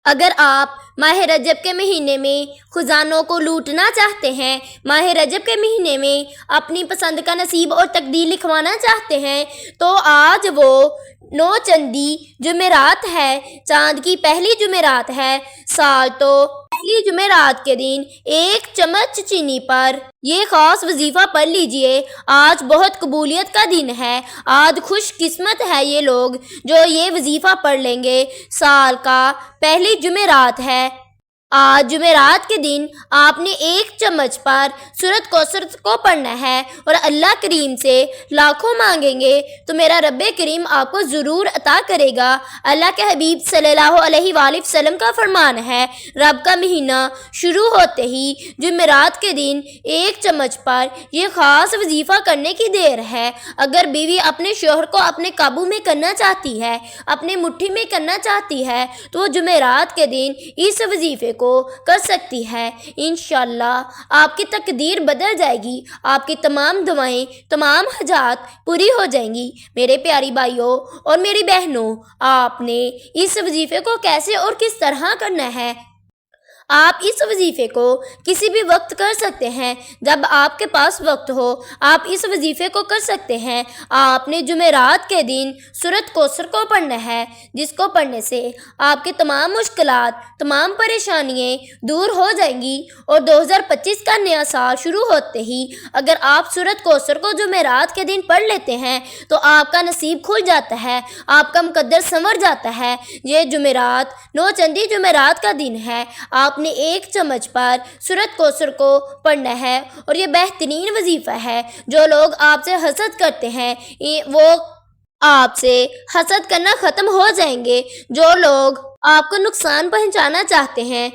اگر آپ ماہ رجب کے مہینے میں خزانوں کو لوٹنا چاہتے ہیں، ماہ رجب کے مہینے میں اپنی پسند کا نصیب اور تقدیر لکھوانا چاہتے ہیں، تو آج وہ 9 چندی جمعرات ہے، چاند کی پہلی جمعرات ہے سال، تو پہلی جمعرات کے دن 1 چمچ چینی پر یہ خاص وظیفہ پڑھ لیجئے۔ آج بہت قبولیت کا دن ہے، آج خوش قسمت ہے یہ لوگ جو یہ وظیفہ پڑھ لیں گے۔ سال کا پہلی جمعرات ہے، آج جمعرات کے دن آپ نے 1 چمچ پر سورۃ کوثر کو پڑھنا ہے اور اللہ کریم سے لاکھوں مانگیں گے تو میرا رب کریم آپ کو ضرور عطا کرے گا۔ اللہ کے حبیب صلی اللہ علیہ وآلہ وسلم کا فرمان ہے، رب کا مہینہ شروع ہوتے ہی جمعرات کے دن 1 چمچ پر یہ خاص وظیفہ کرنے کی دیر ہے۔ اگر بیوی اپنے شوہر کو اپنے قابو میں کرنا چاہتی ہے، اپنے مٹھی میں کرنا چاہتی ہے، تو وہ جمعرات کے دن اس وظیفے کو کر سکتی ہے۔ انشاءاللہ آپ کی تقدیر بدل جائے گی، آپ کی تمام دعائیں، تمام حاجات پوری ہو جائیں گی۔ میرے پیاری بھائیوں اور میری بہنوں، آپ نے اس وظیفے کو کیسے اور کس طرح کرنا ہے؟ آپ اس وظیفے کو کسی بھی وقت کر سکتے ہیں، جب آپ کے پاس وقت ہو آپ اس وظیفے کو کر سکتے ہیں۔ آپ نے جمعرات کے دن سورۃ کوثر کو پڑھنا ہے، جس کو پڑھنے سے آپ کی تمام مشکلات، تمام پریشانیاں دور ہو جائیں گی، اور 2025 کا نیا سال شروع ہوتے ہی اگر آپ سورۃ کوثر کو جمعرات کے دن پڑھ لیتے ہیں تو آپ کا نصیب کھل جاتا ہے، آپ کا مقدر سنور جاتا ہے۔ یہ جمعرات 9 چندی جمعرات کا دن ہے، آپ نے 1 چمچ پر سورۃ کوثر کو پڑھنا ہے، اور یہ بہترین وظیفہ ہے۔ جو لوگ آپ سے حسد کرتے ہیں وہ آپ سے حسد کرنا ختم ہو جائیں گے، جو لوگ آپ کو نقصان پہنچانا چاہتے ہیں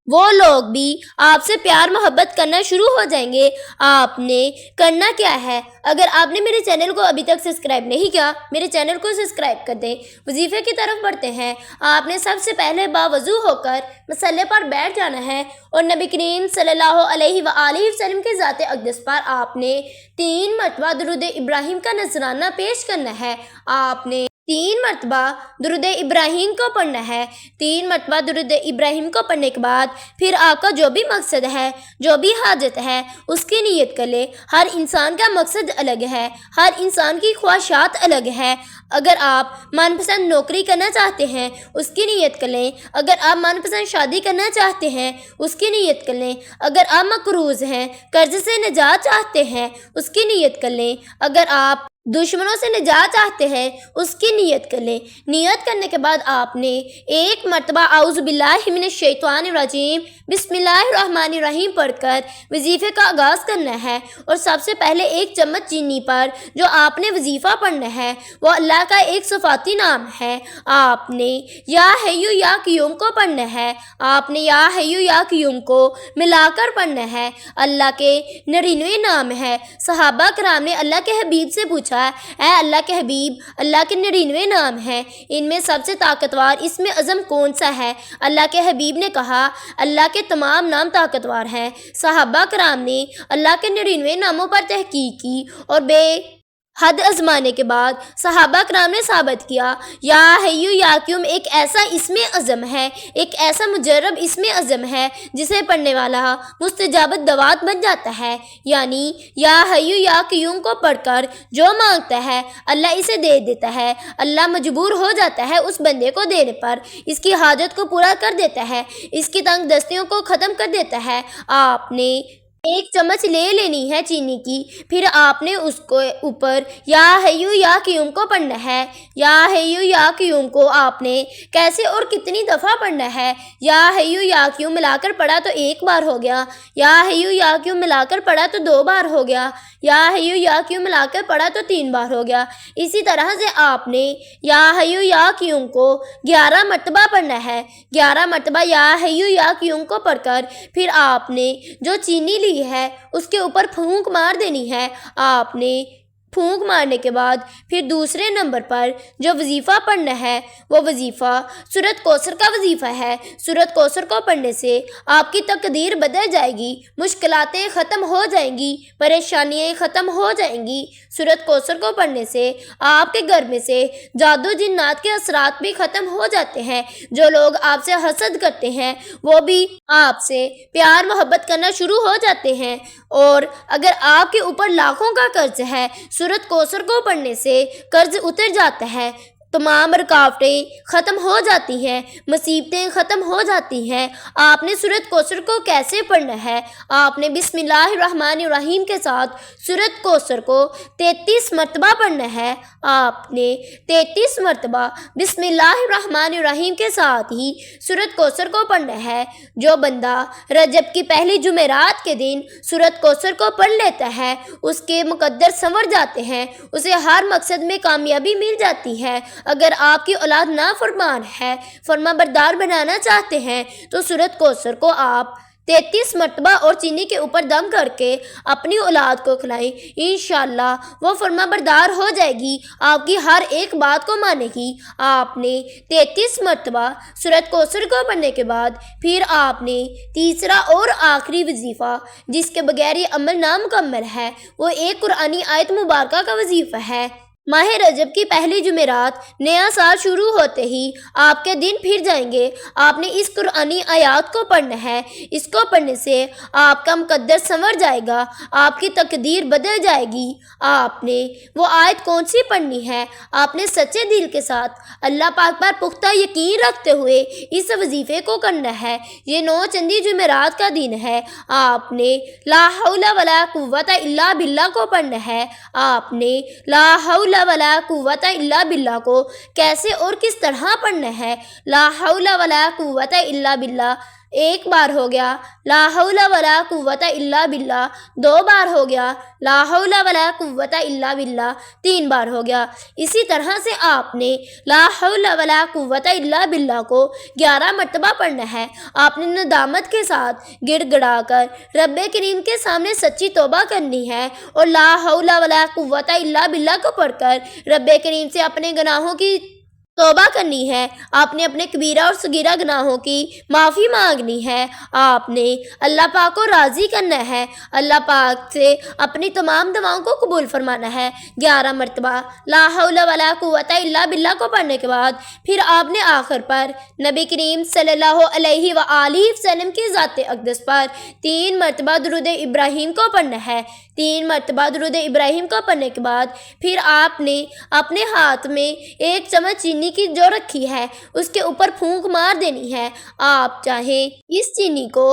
وہ لوگ بھی آپ سے پیار محبت کرنا شروع ہو جائیں گے۔ آپ نے کرنا کیا ہے؟ اگر آپ نے میرے چینل کو ابھی تک سبسکرائب نہیں کیا، میرے چینل کو سبسکرائب کر دیں۔ وظیفے کی طرف بڑھتے ہیں۔ آپ نے سب سے پہلے باوضو ہو کر مصلی پر بیٹھ جانا ہے، اور نبی کریم صلی اللہ علیہ وآلہ وسلم کے ذات اقدس پر آپ نے 3 مرتبہ درود ابراہیم کا نذرانہ پیش کرنا ہے۔ آپ نے 3 مرتبہ درود ابراہیم کو پڑھنا ہے۔ 3 مرتبہ درود ابراہیم کو پڑھنے کے بعد پھر آپ کا جو بھی مقصد ہے، جو بھی حاجت ہے، اس کی نیت کر لے۔ ہر انسان کا مقصد الگ ہے، ہر انسان کی خواہشات الگ ہے۔ اگر آپ من پسند نوکری کرنا چاہتے ہیں اس کی نیت کر لیں، اگر آپ من پسند شادی کرنا چاہتے ہیں اس کی نیت کر لیں، اگر آپ مقروض ہیں، قرض سے نجات چاہتے ہیں اس کی نیت کر لیں، اگر آپ دشمنوں سے نجات چاہتے ہیں اس کی نیت کر لیں۔ نیت کرنے کے بعد آپ نے 1 مرتبہ اعوذ باللہ من الشیطان الرجیم بسم اللہ الرحمن الرحیم پڑھ کر وظیفے کا آغاز کرنا ہے، اور سب سے پہلے 1 چمچ چینی پر جو آپ نے وظیفہ پڑھنا ہے وہ اللہ کا ایک صفاتی نام ہے۔ آپ نے یا حیو یا قیوم کو پڑھنا ہے، آپ نے یا حیو یا قیوم کو ملا کر پڑھنا ہے۔ اللہ کے 99 نام ہے۔ صحابہ کرام نے اللہ کے حبیب سے پوچھا، اے اللہ کے حبیب، اللہ کے 99 نام ہیں، ان میں سب سے طاقتور اسم اعظم کون سا ہے؟ اللہ کے حبیب نے کہا، اللہ کے تمام نام طاقتور ہیں۔ صحابہ کرام نے اللہ کے 99 ناموں پر تحقیق کی اور بے حد آزمانے کے بعد صحابہ کرام نے ثابت کیا یا حیو یا قیوم ایک ایسا اسم اعظم ہے، ایک ایسا مجرب اسم اعظم ہے جسے پڑھنے والا مستجابت دعوات بن جاتا ہے۔ یعنی یا حیو یا قیوم کو پڑھ کر جو مانگتا ہے اللہ اسے دے دیتا ہے، اللہ مجبور ہو جاتا ہے اس بندے کو دینے پر، اس کی حاجت کو پورا کر دیتا ہے، اس کی تنگ دستیوں کو ختم کر دیتا ہے۔ آپ نے 1 چمچ لے لینی ہے چینی کی، پھر آپ نے اس کو اوپر یا حیو یا قیوم کو پڑھنا ہے۔ یا حیو یا قیوم کو آپ نے کیسے اور کتنی دفعہ پڑھنا ہے؟ یا حیو یا قیوم ملا کر پڑھا تو 1 بار ہو گیا، یا حیو یا قیوم ملا کر پڑھا تو 2 بار ہو گیا، یا حیو یا قیوم ملا کر پڑھا تو 3 بار ہو گیا۔ اسی طرح سے آپ نے یا حیو یا قیوم کو 11 مرتبہ پڑھنا ہے۔ 11 مرتبہ یا حیو یا قیوم کو پڑھ کر پھر آپ نے جو چینی لی ہے اس کے اوپر پھونک مار دینی ہے۔ آپ نے پھونک مارنے کے بعد پھر دوسرے نمبر پر جو وظیفہ پڑھنا ہے وہ وظیفہ سورۃ کوثر کا وظیفہ ہے۔ سورۃ کوثر کو پڑھنے سے آپ کی تقدیر بدل جائے گی، مشکلاتیں ختم ہو جائیں گی، پریشانیاں ختم ہو جائیں گی۔ سورۃ کوثر کو پڑھنے سے آپ کے گھر میں سے جادو جنات کے اثرات بھی ختم ہو جاتے ہیں۔ جو لوگ آپ سے حسد کرتے ہیں وہ بھی آپ سے پیار محبت کرنا شروع ہو جاتے ہیں۔ اور اگر آپ کے اوپر لاکھوں کا قرض ہے، سورۃ کوثر کو پڑھنے سے قرض اتر جاتا ہے، تمام رکاوٹیں ختم ہو جاتی ہیں، مصیبتیں ختم ہو جاتی ہیں۔ آپ نے سورۃ کوثر کو کیسے پڑھنا ہے؟ آپ نے بسم اللہ الرحمن الرحیم کے ساتھ سورۃ کوثر کو 33 مرتبہ پڑھنا ہے۔ آپ نے 33 مرتبہ بسم اللہ الرحمن الرحیم کے ساتھ ہی سورۃ کوثر کو پڑھنا ہے۔ جو بندہ رجب کی پہلی جمعرات کے دن سورۃ کوثر کو پڑھ لیتا ہے، اس کے مقدر سنور جاتے ہیں، اسے ہر مقصد میں کامیابی مل جاتی ہے۔ اگر آپ کی اولاد نافرمان ہے، فرما بردار بنانا چاہتے ہیں تو سورۃ کوثر کو آپ 33 مرتبہ اور چینی کے اوپر دم کر کے اپنی اولاد کو کھلائیں، انشاءاللہ وہ فرما بردار ہو جائے گی، آپ کی ہر ایک بات کو مانے گی۔ آپ نے 33 مرتبہ سورۃ کوثر کو پڑھنے کے بعد پھر آپ نے تیسرا اور آخری وظیفہ جس کے بغیر یہ عمل نامکمل ہے، وہ ایک قرآنی آیت مبارکہ کا وظیفہ ہے۔ ماہ رجب کی پہلی جمعرات نیا سال شروع ہوتے ہی آپ کے دن پھر جائیں گے۔ آپ نے اس قرآنی آیات کو پڑھنا ہے۔ اس کو پڑھنے سے آپ کا مقدر سنور جائے گا، آپ کی تقدیر بدل جائے گی۔ آپ نے وہ آیت کون سی پڑھنی ہے؟ آپ نے سچے دل کے ساتھ اللہ پاک پر پختہ یقین رکھتے ہوئے اس وظیفے کو کرنا ہے۔ یہ 9 چندی جمعرات کا دن ہے۔ آپ نے لا حول ولا قوت الا باللہ کو پڑھنا ہے۔ آپ نے لا حول ولا قوت الا باللہ کو کیسے اور کس طرح پڑھنا ہے؟ لا حول ولا قوت الا باللہ ایک بار ہو گیا، لا حول ولا قوت الا باللہ 2 بار ہو گیا، لا حول ولا قوت الا باللہ 3 بار ہو گیا۔ اسی طرح سے آپ نے لا حول ولا قوت الا باللہ کو 11 مرتبہ پڑھنا ہے۔ آپ نے ندامت کے ساتھ گڑ گڑا کر رب کریم کے سامنے سچی توبہ کرنی ہے اور لا حول ولا قوت الا باللہ کو پڑھ کر رب کریم سے اپنے گناہوں کی توبہ کرنی ہے۔ آپ نے اپنے کبیرہ اور صغیرہ گناہوں کی معافی مانگنی ہے۔ آپ نے اللہ پاک کو راضی کرنا ہے، اللہ پاک سے اپنی تمام دعاؤں کو قبول فرمانا ہے۔ 11 مرتبہ لا حول ولا قوت الا باللہ کو پڑھنے کے بعد پھر آپ نے آخر پر نبی کریم صلی اللہ علیہ وآلہ وسلم کی ذات اقدس پر 3 مرتبہ درود ابراہیم کو پڑھنا ہے۔ 3 مرتبہ درود ابراہیم کو پڑھنے کے بعد پھر آپ نے اپنے ہاتھ میں 1 چمچ چینی کی جو رکھی ہے اس کے اوپر پھونک مار دینی ہے۔ آپ چاہیں اس چینی کو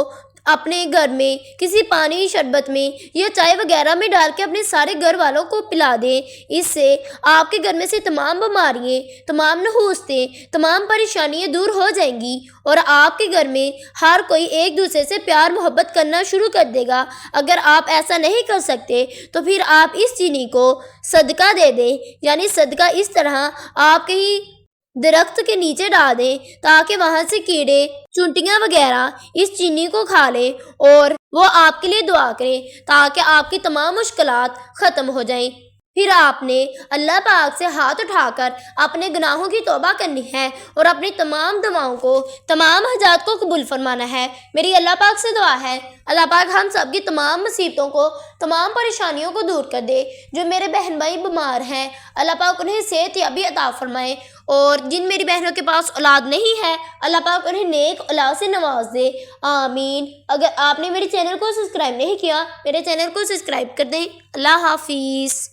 اپنے گھر میں کسی پانی شربت میں یا چائے وغیرہ میں ڈال کے اپنے سارے گھر والوں کو پلا دیں۔ اس سے آپ کے گھر میں سے تمام بیماریاں، تمام نحوستیں، تمام پریشانیاں دور ہو جائیں گی اور آپ کے گھر میں ہر کوئی ایک دوسرے سے پیار محبت کرنا شروع کر دے گا۔ اگر آپ ایسا نہیں کر سکتے تو پھر آپ اس چینی کو صدقہ دے دیں، یعنی صدقہ اس طرح آپ کہیں درخت کے نیچے ڈال دیں تاکہ وہاں سے کیڑے چونٹیاں وغیرہ اس چینی کو کھا لیں اور وہ آپ کے لیے دعا کریں تاکہ آپ کی تمام مشکلات ختم ہو جائیں۔ پھر آپ نے اللہ پاک سے ہاتھ اٹھا کر اپنے گناہوں کی توبہ کرنی ہے اور اپنی تمام دعاؤں کو، تمام حاجات کو قبول فرمانا ہے۔ میری اللہ پاک سے دعا ہے اللہ پاک ہم سب کی تمام مصیبتوں کو، تمام پریشانیوں کو دور کر دے۔ جو میرے بہن بھائی بیمار ہیں اللہ پاک انہیں صحت یابی عطا فرمائے، اور جن میری بہنوں کے پاس اولاد نہیں ہے اللہ پاک انہیں نیک اولاد سے نواز دے، آمین۔ اگر آپ نے میرے چینل کو سبسکرائب نہیں کیا، میرے چینل کو سبسکرائب کر دیں۔ اللہ حافظ۔